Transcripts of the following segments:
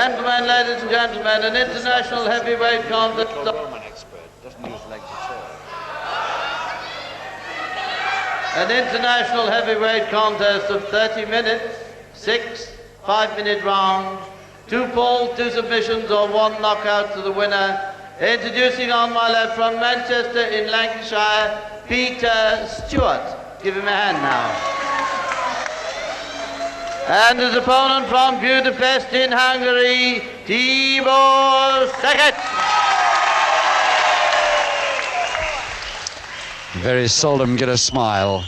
Gentlemen, ladies and gentlemen, an international heavyweight contest. Roman expert, doesn't use legs at all. An international heavyweight contest of 30 minutes, 6 5-minute rounds, 2 falls, 2 submissions or 1 knockout to the winner. Introducing on my left from Manchester in Lancashire, Peter Stewart. Give him a hand now. And his opponent from Budapest in Hungary, Tibor Szakacs. Very seldom get a smile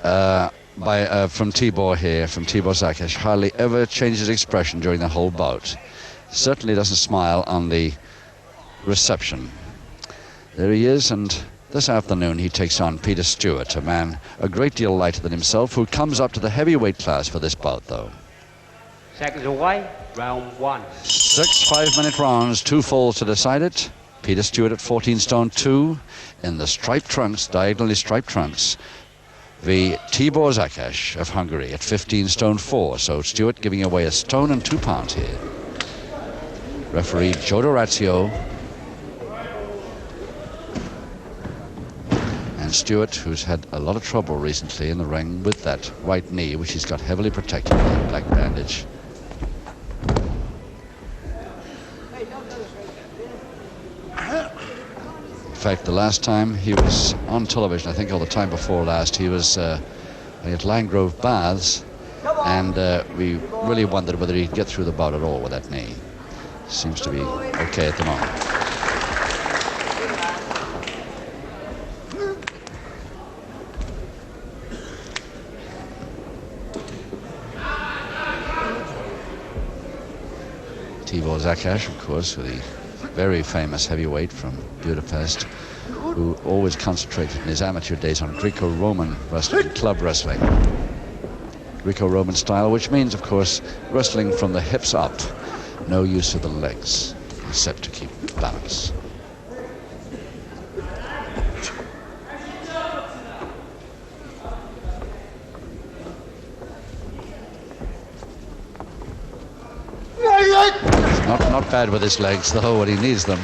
from Tibor here, from Tibor Szakacs. Hardly ever changes expression during the whole bout. Certainly doesn't smile on the reception. There he is, and this afternoon he takes on Peter Stewart, a man a great deal lighter than himself, who comes up to the heavyweight class for this bout, though. Seconds away, round 1. 6 5-minute rounds, 2 falls to decide it. Peter Stewart at 14 stone 2 in the striped trunks, diagonally striped trunks. The Tibor Szakacs of Hungary at 15 stone 4. So Stewart giving away a stone and 2 pounds here. Referee Joe Dorazio. And Stewart, who's had a lot of trouble recently in the ring with that right knee, which he's got heavily protected by a black bandage. In fact, the last time he was on television, I think, or the time before last, he was at Langgrove Baths, and we really wondered whether he'd get through the bout at all with that knee. Seems to be okay at the moment. Tibor Szakacs, of course, with the very famous heavyweight from Budapest, who always concentrated in his amateur days on Greco-Roman wrestling, club wrestling. Greco-Roman style, which means, of course, wrestling from the hips up. No use of the legs, except to keep balance. Not bad with his legs, though, when he needs them.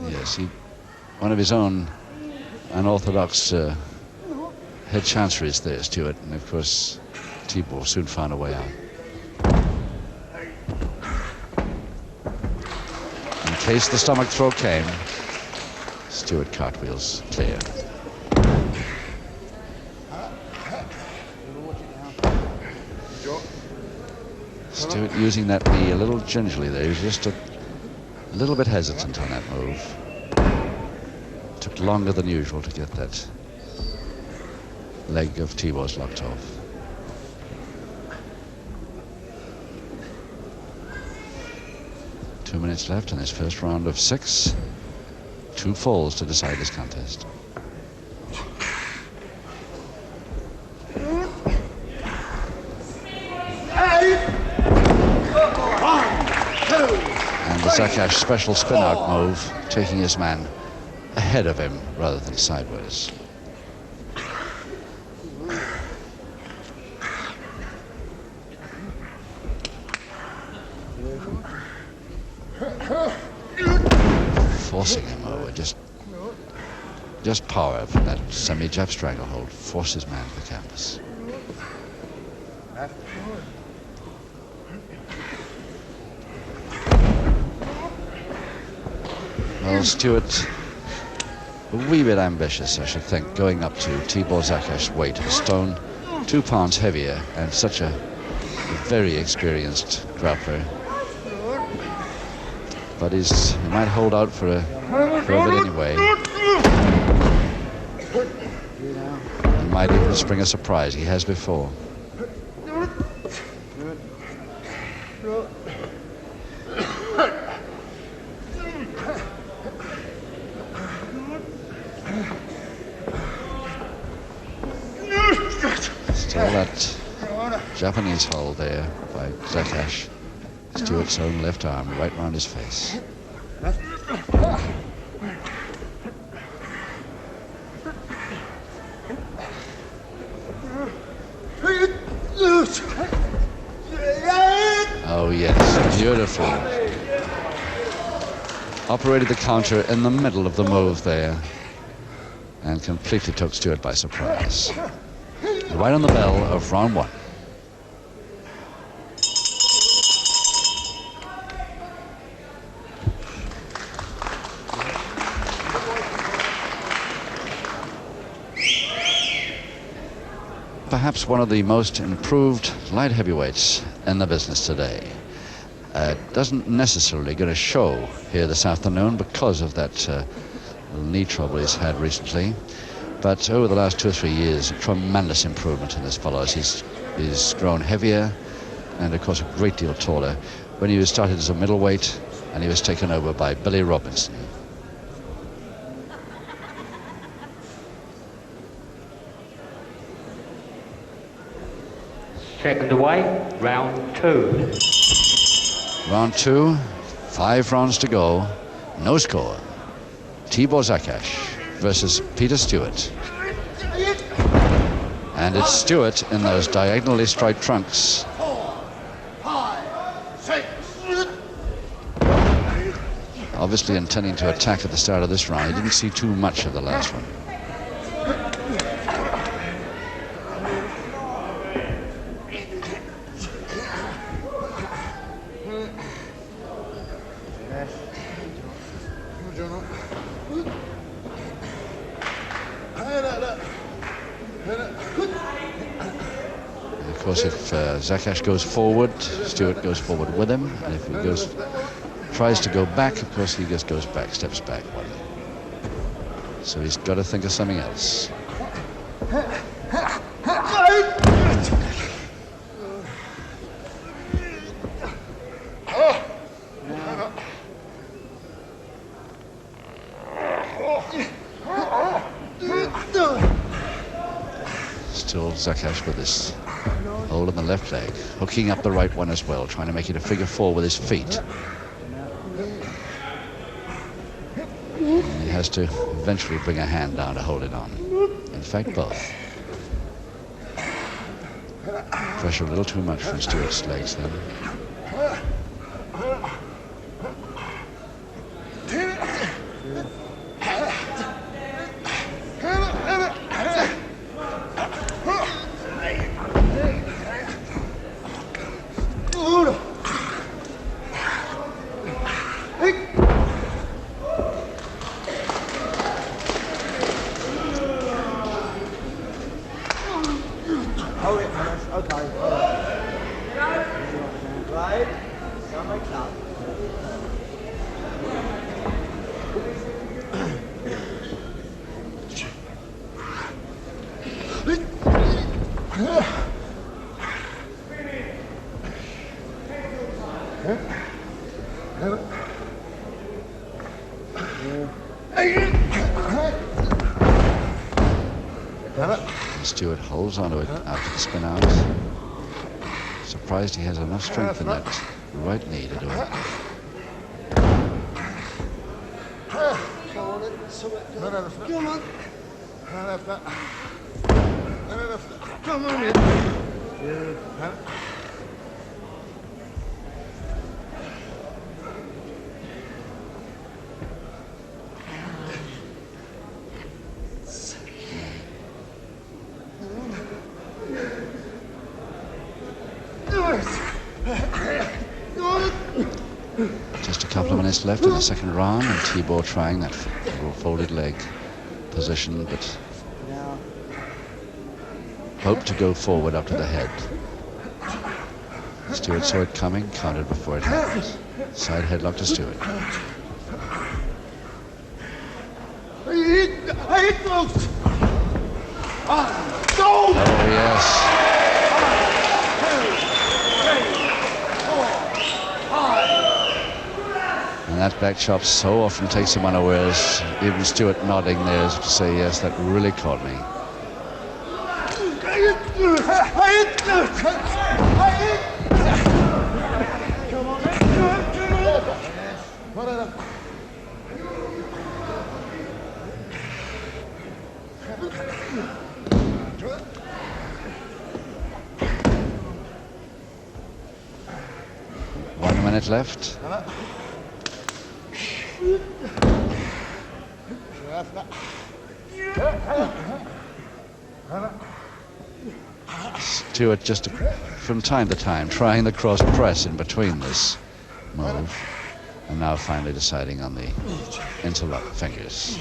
Yes, one of his own unorthodox head chanceries there, Stewart, and of course Tibor soon found a way out. In case the stomach throw came, Stewart cartwheels clear. Stewart using that knee a little gingerly there. He was just a little bit hesitant on that move. Took longer than usual to get that leg of Tibor's locked off. Two minutes left in this first round of 6. 2 falls to decide this contest. And the Szakacs special spin-out move, taking his man ahead of him rather than sideways. Forcing him over, just power from that semi-jab stranglehold. Force his man to the canvas. Well, Stewart, a wee bit ambitious, I should think, going up to Tibor Szakacs' weight of a stone 2 pounds heavier and such a very experienced grappler. But he might hold out for a bit anyway. He might even spring a surprise. He has before. Still that Japanese hold there by Szakacs. Stewart's own left arm right round his face. Oh yes, beautiful. Operated the counter in the middle of the move there and completely took Stewart by surprise. Right on the bell of round 1. Perhaps one of the most improved light heavyweights in the business today. Doesn't necessarily going to show here this afternoon because of that little knee trouble he's had recently. But over the last 2 or 3 years, a tremendous improvement in this fellow. He's grown heavier and, of course, a great deal taller. When he was started as a middleweight, and he was taken over by Billy Robinson. Second away, round 2. Round 2, 5 rounds to go, no score. Tibor Szakacs versus Peter Stewart. And it's Stewart in those diagonally striped trunks. 4, 5, 6. Obviously intending to attack at the start of this round. He didn't see too much of the last one. Of course, if Szakacs goes forward, Stewart goes forward with him, and if he tries to go back, of course he just goes back, steps back one. So he's got to think of something else. Still Szakacs with this hold on the left leg, hooking up the right one as well, trying to make it a figure 4 with his feet. And he has to eventually bring a hand down to hold it on. In fact, both. Pressure a little too much from Stewart's legs then. Stewart holds onto it after the spin out. Surprised he has enough strength in that right knee to do it. Come on. Just a couple of minutes left in the second round, and Tibor trying that folded leg position, but hoped to go forward up to the head. Stewart saw it coming, countered before it happened. Side headlock to Stewart. Oh, yes. And that back chop so often takes him unawares. Even Stewart nodding there as to say, yes, that really caught me. One minute left. Stewart just from time to time trying the cross press in between this move, and now finally deciding on the interlock fingers.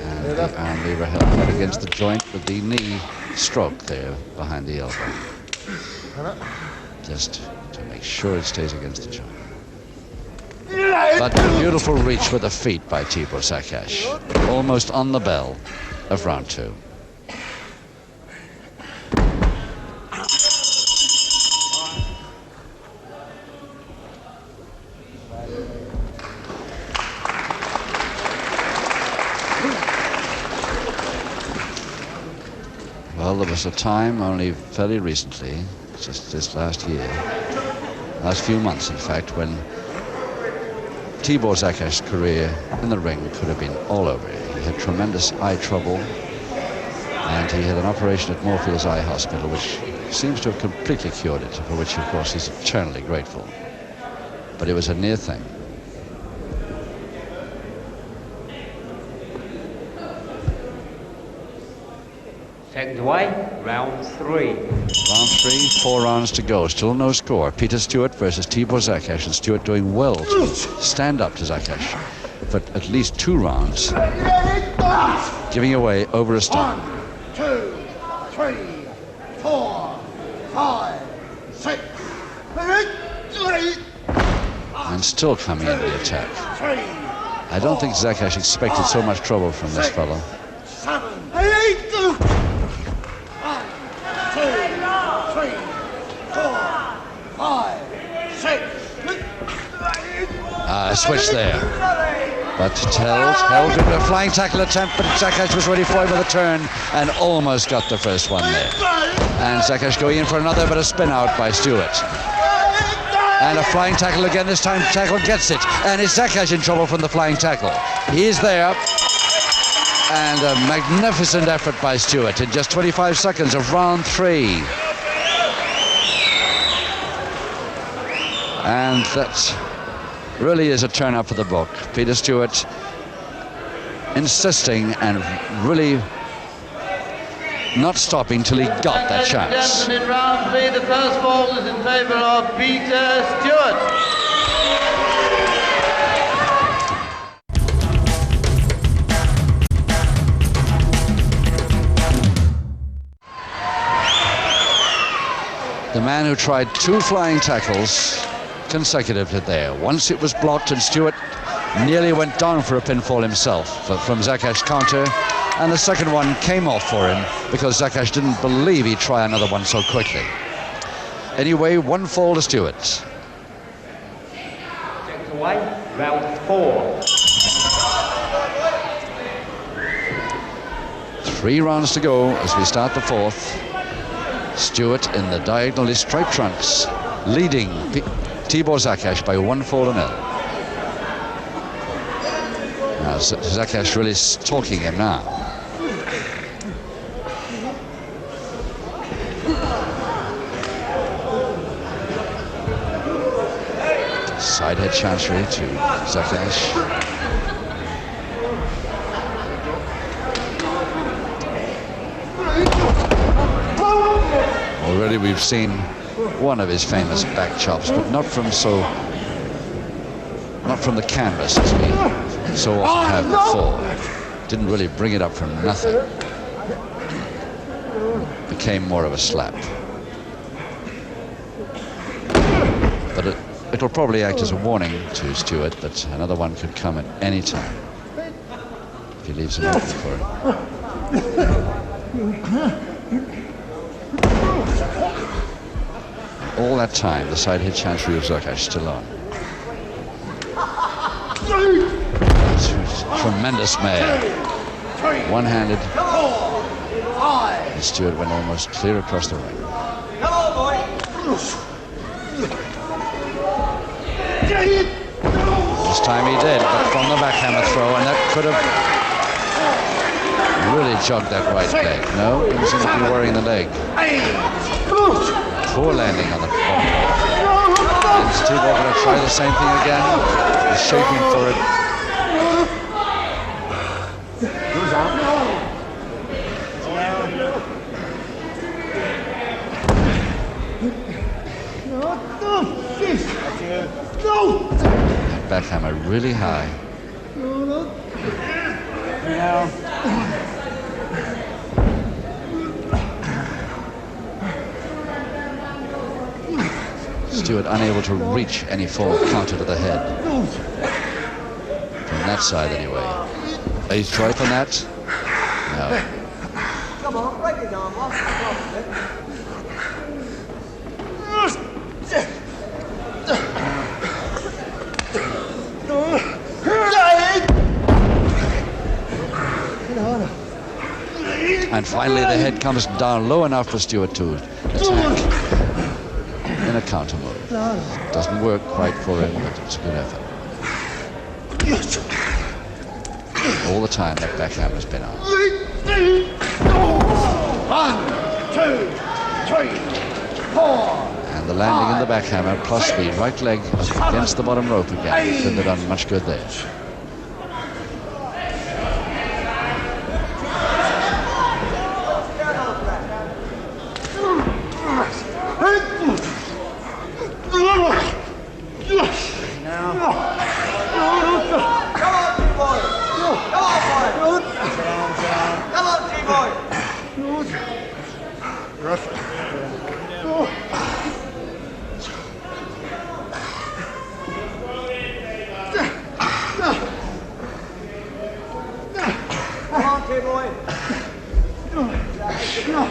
And the arm lever held up against the joint with the knee stroke there behind the elbow, just to make sure it stays against the joint. But beautiful reach with the feet by Tibor Szakacs, almost on the bell of round 2. Well, there was a time only fairly recently, just this last few months in fact, when Tibor Szakacs' career in the ring could have been all over. He had tremendous eye trouble, and he had an operation at Moorfields Eye Hospital which seems to have completely cured it, for which of course he's eternally grateful. But it was a near thing. Second away, round 3. Round 3, 4 rounds to go. Still no score. Peter Stewart versus Tibor Szakacs, and Stewart doing well to stand up to Szakacs for at least 2 rounds, giving away over a stone. 1, 2, 3, 4, 5, 6. And still coming in the attack. I don't think Szakacs expected so much trouble from this fellow. 7, 8, 1, 2, 3, 4, 5, 6. A switch there. But held with a flying tackle attempt, but Szakacs was ready for it with a turn and almost got the first one there. And Szakacs going in for another, but a spin out by Stewart. And a flying tackle again. This time tackle gets it. And is Szakacs in trouble from the flying tackle? He is there. And a magnificent effort by Stewart in just 25 seconds of round 3. And that really is a turn up for the book. Peter Stewart insisting and really not stopping till he got that chance. Gentlemen, in round 3, the first ball is in favor of Peter Stewart. The man who tried 2 flying tackles consecutively there. Once it was blocked and Stewart nearly went down for a pinfall himself from Szakacs' counter, and the second one came off for him because Szakacs didn't believe he'd try another one so quickly. Anyway, 1 fall to Stewart. Second away, round 4. 3 rounds to go as we start the 4th. Stewart in the diagonally striped trunks, leading Tibor Szakacs by 1 fall to 0. Now Szakacs really stalking him now. Side head chancery to Szakacs. Already we've seen one of his famous back chops, but not from the canvas as we so often have before. Didn't really bring it up from nothing. Became more of a slap. But it'll probably act as a warning to Stewart that another one could come at any time if he leaves it open for it. All that time, the side hit chancery of Szakacs still on. Tremendous mare. One-handed. And Stewart went almost clear across the ring. This time he did, but from the backhammer throw, and that could have really jogged that right leg. No, didn't seem to be worrying the leg. Poor landing on the bottom. Is Tibor going to try the same thing again? He's shaping for it. Goes out. No! Backhammer really high. Stewart unable to reach any form of counter to the head. From that side anyway. He's trying for that? No. Come on, break it down, And finally the head comes down low enough for Stewart to attack in a counter move. Doesn't work quite for him, but it's a good effort. All the time that backhammer's been on. 1, 2, 3, 4. And the landing in the backhammer plus the right leg against the bottom rope again. Couldn't have done much good there.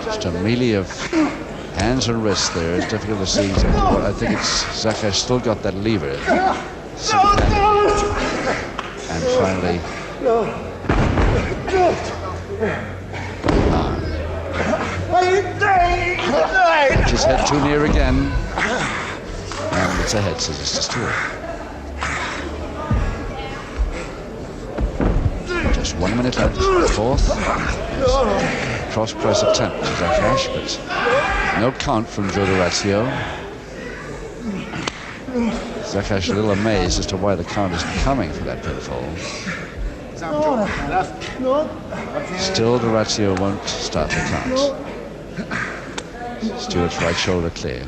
Just a melee of hands and wrists there. It's difficult to see exactly what. I think it's Szakacs still got that lever. And finally, his head too near again. And it's a head scissors to Stewart. Just 1 minute left. Fourth. Cross press attempt to Szakacs, but no count from Joe D'Orazio. Szakacs a little amazed as to why the count isn't coming for that pinfall. Still D'Orazio won't start the count. Stewart's right shoulder clear.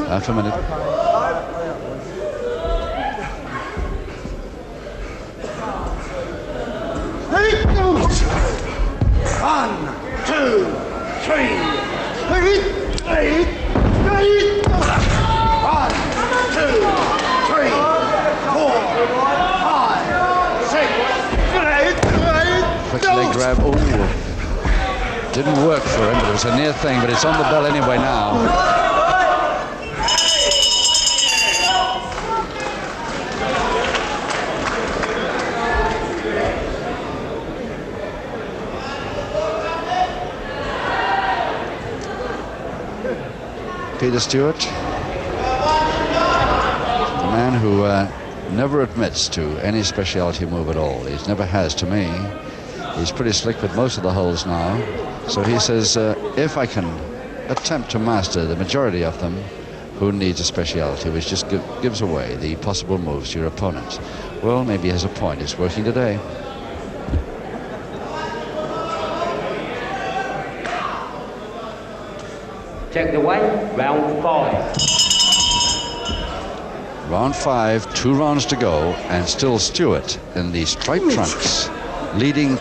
Half a minute. 1, 2, 3, 1, 2, 3, 4, 5, 6. Quick leg grab. Oh, didn't work for him, but it was a near thing. But it's on the bell anyway now. Peter Stewart, the man who never admits to any specialty move at all. He never has to me. He's pretty slick with most of the holes now. So he says, if I can attempt to master the majority of them, who needs a specialty which just gives away the possible moves to your opponent? Well, maybe he has a point. It's working today. Second away, round 5. Round 5, 2 rounds to go, and still Stewart in the striped trunks, leading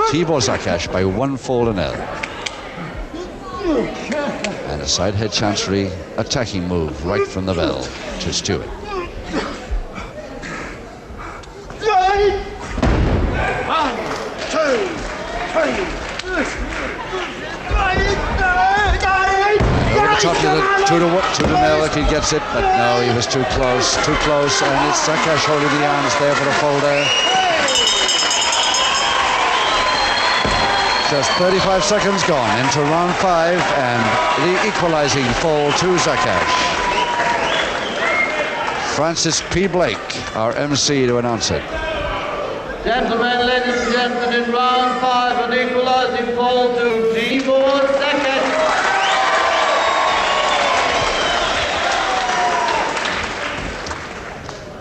Tibor Szakacs by 1-0. And a side head chancery attacking move right from the bell to Stewart. One, two, three. Over the top to the 2-0 if he gets it, but no, he was too close, and it's Szakacs holding the arms there for the folder. Just 35 seconds gone into round 5, and the equalizing fall to Szakacs. Francis P. Blake, our MC, to announce it. Gentlemen, ladies and gentlemen, in round 5, an equalizing fall to Tibor Szakacs.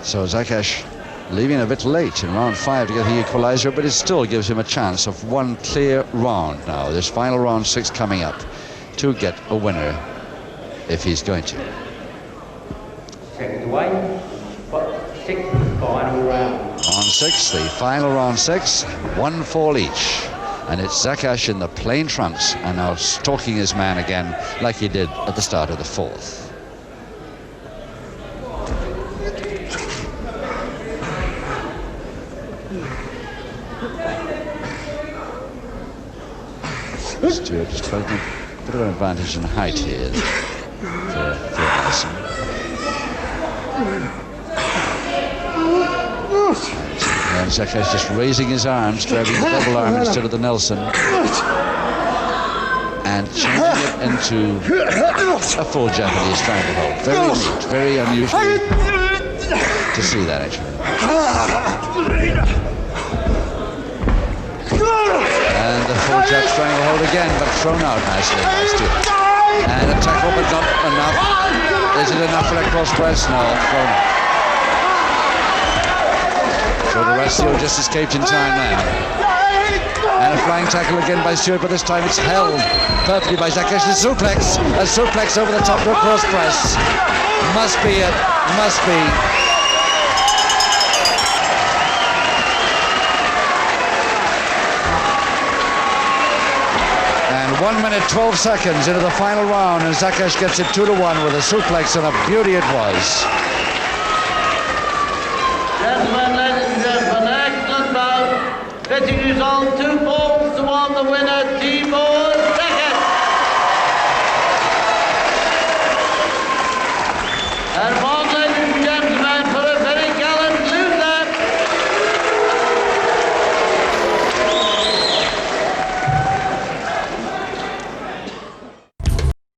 So Szakacs leaving a bit late in round 5 to get the equalizer, but it still gives him a chance of one clear round now. This final round 6 coming up to get a winner if he's going to. Second away, 6th final round. Round 6, the final round 6, 1 fall each. And it's Szakacs in the plain trunks and now stalking his man again like he did at the start of the 4th. Stewart just taking a bit of an advantage in height here for Nelson. And Szakacs just raising his arms, grabbing the double arm instead of the Nelson, and changing it into a full Japanese stranglehold. Very neat, very unusual to see that actually. And the full Jap stranglehold again, but thrown out nicely by Stewart. And a tackle, but not enough. Is it enough for a cross press? No, thrown out. So the Ratio just escaped in time then. And a flying tackle again by Stewart, but this time it's held perfectly by Szakacs. A suplex over the top to a cross press. Must be it, must be. And 1 minute 12 seconds into the final round, and Szakacs gets it 2-1 with a suplex, and a beauty it was. Gentlemen, ladies and gentlemen, excellent bout. Fitting result, 2 balls to 1, the winner, Tibor